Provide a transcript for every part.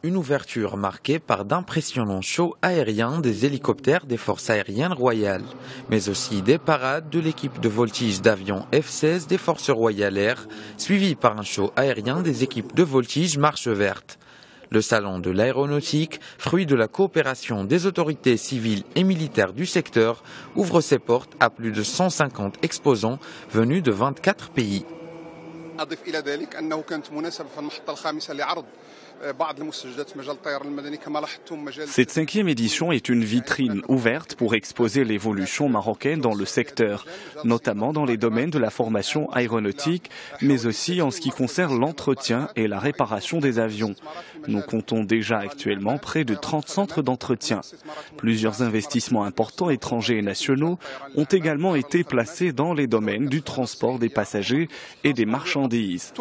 Une ouverture marquée par d'impressionnants shows aériens des hélicoptères des forces aériennes royales, mais aussi des parades de l'équipe de voltige d'avions F-16 des forces royales air, suivi par un show aérien des équipes de voltige Marche Verte. Le salon de l'aéronautique, fruit de la coopération des autorités civiles et militaires du secteur, ouvre ses portes à plus de 150 exposants venus de 24 pays. Cette 5e édition est une vitrine ouverte pour exposer l'évolution marocaine dans le secteur, notamment dans les domaines de la formation aéronautique, mais aussi en ce qui concerne l'entretien et la réparation des avions. Nous comptons déjà actuellement près de 30 centres d'entretien. Plusieurs investissements importants étrangers et nationaux ont également été placés dans les domaines du transport des passagers et des marchandises.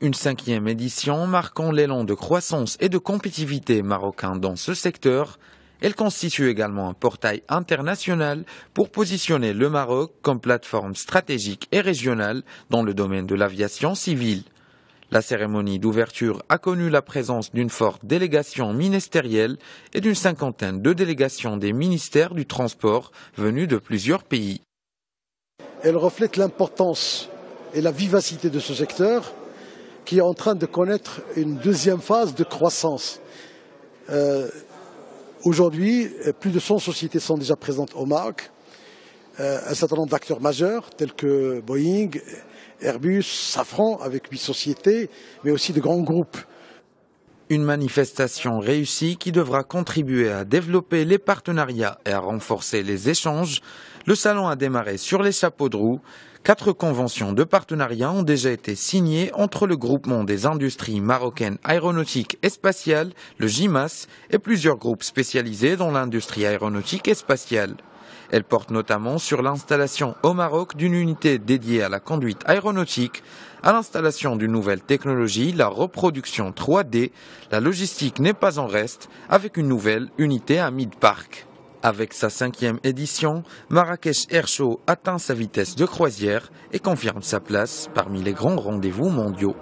Une 5e édition marquant l'élan de croissance et de compétitivité marocain dans ce secteur. Elle constitue également un portail international pour positionner le Maroc comme plateforme stratégique et régionale dans le domaine de l'aviation civile. La cérémonie d'ouverture a connu la présence d'une forte délégation ministérielle et d'une 50aine de délégations des ministères du transport venus de plusieurs pays. Elle reflète l'importance et la vivacité de ce secteur qui est en train de connaître une deuxième phase de croissance. Aujourd'hui, plus de 100 sociétés sont déjà présentes au Maroc. Un certain nombre d'acteurs majeurs tels que Boeing, Airbus, Safran avec 8 sociétés, mais aussi de grands groupes. Une manifestation réussie qui devra contribuer à développer les partenariats et à renforcer les échanges. Le salon a démarré sur les chapeaux de roue. 4 conventions de partenariat ont déjà été signées entre le groupement des industries marocaines aéronautiques et spatiales, le GIMAS, et plusieurs groupes spécialisés dans l'industrie aéronautique et spatiale. Elle porte notamment sur l'installation au Maroc d'une unité dédiée à la conduite aéronautique, à l'installation d'une nouvelle technologie, la reproduction 3D. La logistique n'est pas en reste, avec une nouvelle unité à Mid-Park. Avec sa 5e édition, Marrakech Air Show atteint sa vitesse de croisière et confirme sa place parmi les grands rendez-vous mondiaux.